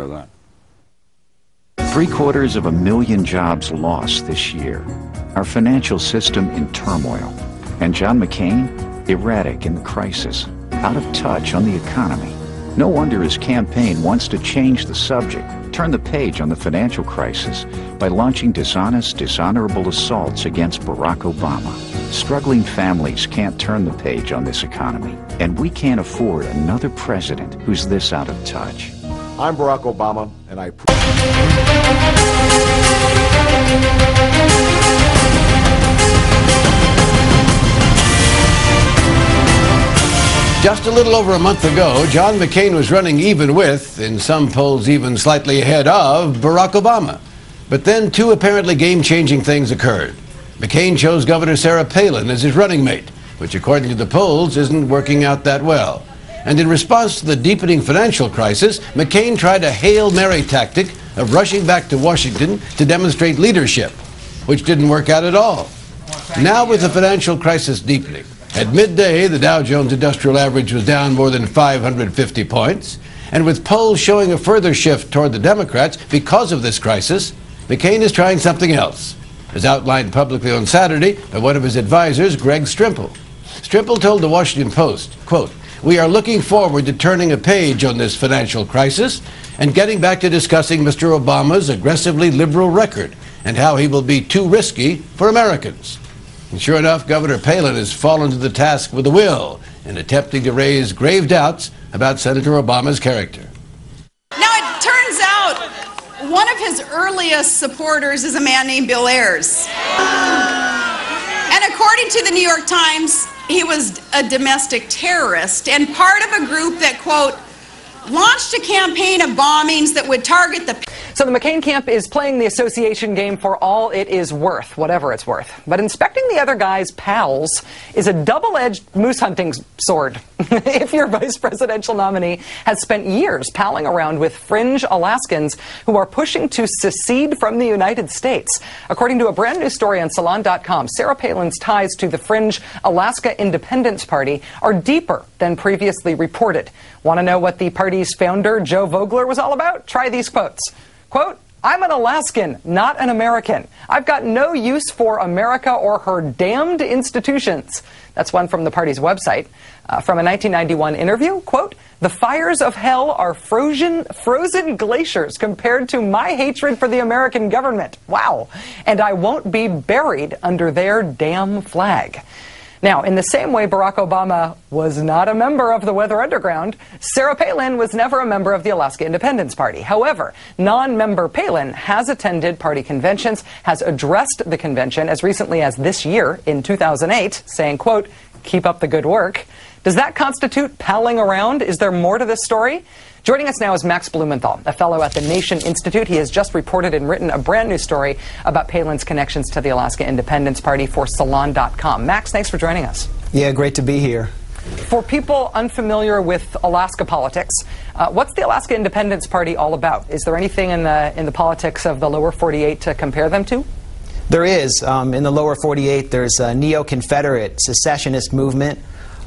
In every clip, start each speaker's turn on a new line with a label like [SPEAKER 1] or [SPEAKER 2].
[SPEAKER 1] that.
[SPEAKER 2] 750,000 jobs lost this year. Our financial system in turmoil. And John McCain, erratic in the crisis, out of touch on the economy. No wonder his campaign wants to change the subject, turn the page on the financial crisis by launching dishonest, dishonorable assaults against Barack Obama. Struggling families can't turn the page on this economy, and we can't afford another president who's this out of touch.
[SPEAKER 3] I'm Barack Obama, and I...
[SPEAKER 4] Just a little over a month ago, John McCain was running even with, in some polls even slightly ahead of, Barack Obama. But then two apparently game-changing things occurred. McCain chose Governor Sarah Palin as his running mate, which according to the polls isn't working out that well. And in response to the deepening financial crisis, McCain tried a Hail Mary tactic of rushing back to Washington to demonstrate leadership, which didn't work out at all. Now with the financial crisis deepening, at midday, the Dow Jones Industrial Average was down more than 550 points. And with polls showing a further shift toward the Democrats because of this crisis, McCain is trying something else, as outlined publicly on Saturday by one of his advisors, Greg Strimple. Strimple told the Washington Post, quote, "We are looking forward to turning a page on this financial crisis and getting back to discussing Mr. Obama's aggressively liberal record and how he will be too risky for Americans." And sure enough, Governor Palin has fallen to the task with a will in attempting to raise grave doubts about Senator Obama's character.
[SPEAKER 5] Now, it turns out one of his earliest supporters is a man named Bill Ayers. And according to the New York Times, he was a domestic terrorist and part of a group that, quote, launched a campaign of bombings that would target the...
[SPEAKER 6] So the McCain camp is playing the association game for all it is worth, whatever it's worth. But inspecting the other guy's pals is a double-edged moose hunting sword. If your vice presidential nominee has spent years palling around with fringe Alaskans who are pushing to secede from the United States. According to a brand new story on Salon.com, Sarah Palin's ties to the fringe Alaska Independence Party are deeper than previously reported. Want to know what the party's founder, Joe Vogler, was all about? Try these quotes. Quote, "I'm an Alaskan, not an American. I've got no use for America or her damned institutions." That's one from the party's website. From a 1991 interview, quote, "The fires of hell are frozen glaciers compared to my hatred for the American government. Wow. And I won't be buried under their damn flag." Now, in the same way Barack Obama was not a member of the Weather Underground, Sarah Palin was never a member of the Alaska Independence Party. However, non-member Palin has attended party conventions, has addressed the convention as recently as this year in 2008, saying, quote, "Keep up the good work." Does that constitute palling around? Is there more to this story? Joining us now is Max Blumenthal, a fellow at the Nation Institute. He has just reported and written a brand new story about Palin's connections to the Alaska Independence Party for Salon.com. Max, thanks for joining us.
[SPEAKER 7] Yeah, great to be here.
[SPEAKER 6] For people unfamiliar with Alaska politics, what's the Alaska Independence Party all about? Is there anything in the politics of the lower 48 to compare them to?
[SPEAKER 7] There is. In the lower 48, there's a neo-Confederate secessionist movement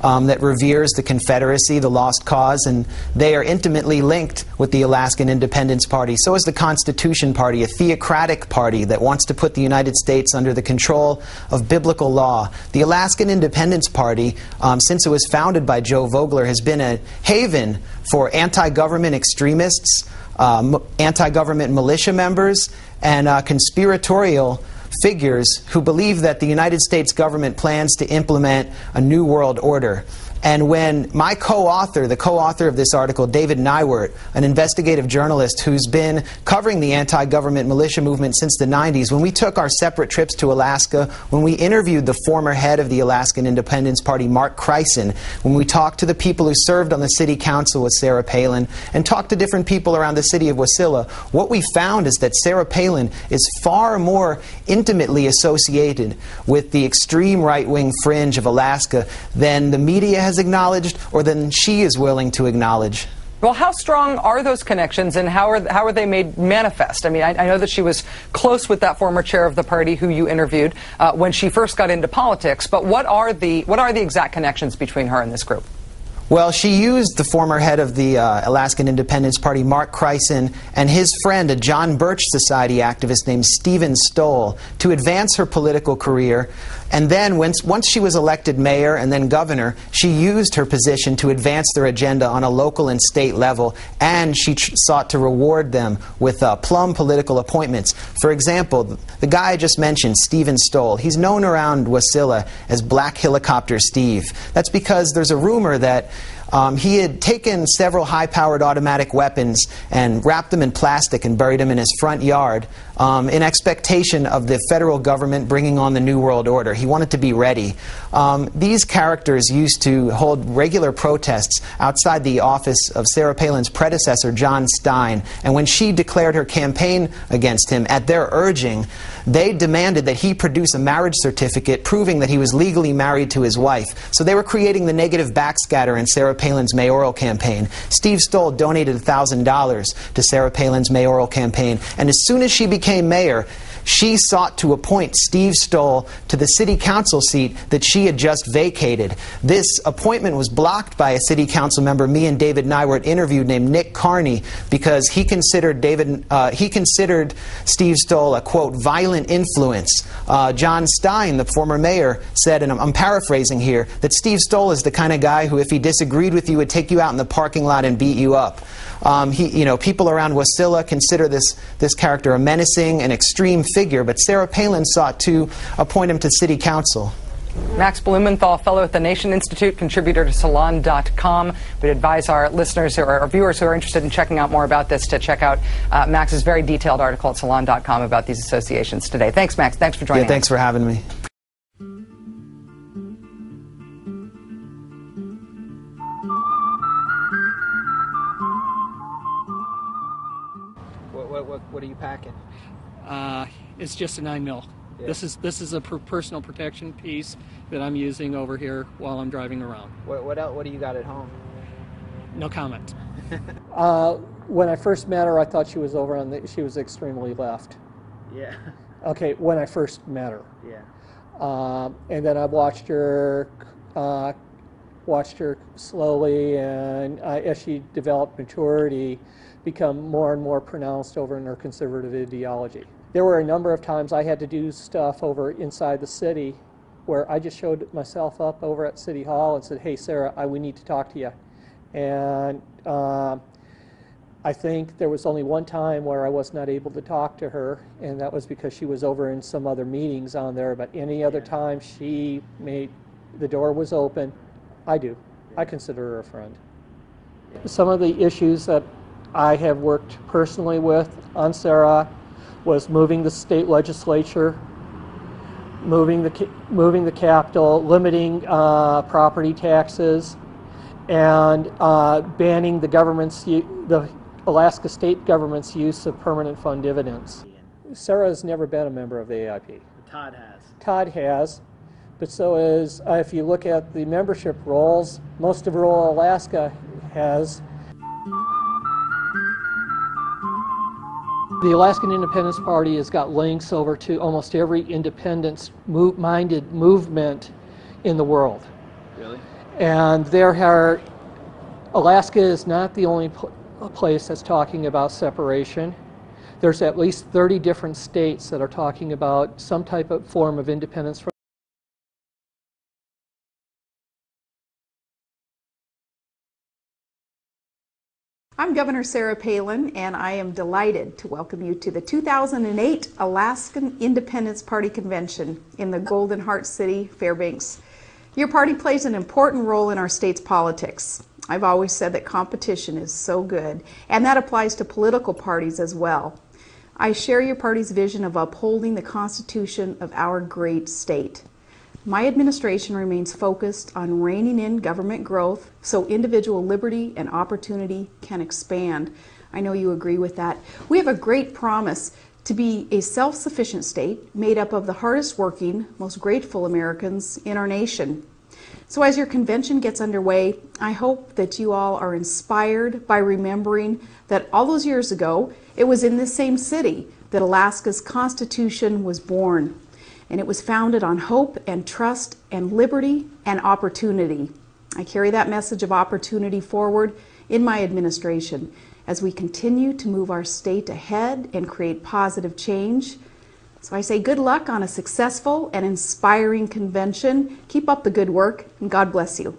[SPEAKER 7] that reveres the Confederacy, the lost cause, and they are intimately linked with the Alaskan Independence Party. So is the Constitution Party, a theocratic party that wants to put the United States under the control of biblical law. The Alaskan Independence Party, since it was founded by Joe Vogler, has been a haven for anti-government extremists, anti-government militia members, and conspiratorial figures who believe that the United States government plans to implement a new world order. And when my co-author, the co-author of this article, David Neiwert, an investigative journalist who's been covering the anti-government militia movement since the 90s, when we took our separate trips to Alaska, when we interviewed the former head of the Alaskan Independence Party, Mark Creisen, when we talked to the people who served on the city council with Sarah Palin, and talked to different people around the city of Wasilla, what we found is that Sarah Palin is far more intimately associated with the extreme right-wing fringe of Alaska than the media has acknowledged or than she is willing to acknowledge.
[SPEAKER 6] Well, how strong are those connections, and how are they made manifest? I mean, I know that she was close with that former chair of the party who you interviewed when she first got into politics, but what are the exact connections between her and this group?
[SPEAKER 7] Well, she used the former head of the Alaskan Independence Party, Mark Creisen, and his friend, a John Birch Society activist named Stephen Stoll, to advance her political career. And then once she was elected mayor and then governor, she used her position to advance their agenda on a local and state level, and she sought to reward them with plum political appointments. For example, the guy I just mentioned, Stephen Stoll, he's known around Wasilla as Black Helicopter Steve. That's because there's a rumor that he had taken several high-powered automatic weapons and wrapped them in plastic and buried them in his front yard in expectation of the federal government bringing on the New World Order. He wanted to be ready. These characters used to hold regular protests outside the office of Sarah Palin's predecessor, John Stein, and when she declared her campaign against him, at their urging, they demanded that he produce a marriage certificate proving that he was legally married to his wife. So they were creating the negative backscatter in Sarah Palin's mayoral campaign. Steve Stoll donated $1,000 to Sarah Palin's mayoral campaign, and as soon as she became mayor, she sought to appoint Steve Stoll to the city council seat that she had just vacated. This appointment was blocked by a city council member me and David Nyworth interviewed named Nick Carney because he considered Steve Stoll a, quote, violent influence. John Stein, the former mayor, said, and I'm paraphrasing here, that Steve Stoll is the kind of guy who, if he disagreed with you, would take you out in the parking lot and beat you up. People around Wasilla consider this character a menacing and extreme figure, but Sarah Palin sought to appoint him to city council.
[SPEAKER 6] Max Blumenthal, fellow at the Nation Institute, contributor to Salon.com. We'd advise our listeners or our viewers who are interested in checking out more about this to check out Max's very detailed article at Salon.com about these associations today. Thanks, Max. Thanks for joining us.
[SPEAKER 7] Yeah, thanks for having me. What are you packing?
[SPEAKER 1] It's just a 9mm. Yeah. This is a personal protection piece that I'm using over here while I'm driving around.
[SPEAKER 7] What do you got at home?
[SPEAKER 1] No comment. When I first met her, I thought she was she was extremely left.
[SPEAKER 7] Yeah.
[SPEAKER 1] Okay, when I first met her.
[SPEAKER 7] Yeah.
[SPEAKER 1] And then I watched her slowly, and as she developed maturity, become more and more pronounced over in her conservative ideology. There were a number of times I had to do stuff over inside the city where I just showed myself up over at City Hall and said, hey, Sarah, we need to talk to you. And I think there was only one time where I was not able to talk to her, and that was because she was over in some other meetings on there, but any other time the door was open. I consider her a friend. Some of the issues that I have worked personally with on Sarah was moving the state legislature, moving the capital, limiting property taxes, and banning the Alaska state government's use of permanent fund dividends. Sarah has never been a member of the AIP.
[SPEAKER 7] Todd has.
[SPEAKER 1] Todd has, but so is, if you look at the membership rolls, most of rural Alaska has. The Alaskan Independence Party has got links over to almost every independence-minded movement in the world.
[SPEAKER 7] Really?
[SPEAKER 1] And Alaska is not the only place that's talking about separation. There's at least 30 different states that are talking about some type of form of independence.
[SPEAKER 5] I'm Governor Sarah Palin, and I am delighted to welcome you to the 2008 Alaskan Independence Party Convention in the Golden Heart City, Fairbanks. Your party plays an important role in our state's politics. I've always said that competition is so good, and that applies to political parties as well. I share your party's vision of upholding the Constitution of our great state. My administration remains focused on reining in government growth so individual liberty and opportunity can expand. I know you agree with that. We have a great promise to be a self-sufficient state made up of the hardest working, most grateful Americans in our nation. So as your convention gets underway, I hope that you all are inspired by remembering that all those years ago, it was in this same city that Alaska's Constitution was born. And it was founded on hope and trust and liberty and opportunity.
[SPEAKER 8] I carry that message of opportunity forward in my administration as we continue to move our state ahead and create positive change. So I say good luck on a successful and inspiring convention. Keep up the good work, and God bless you.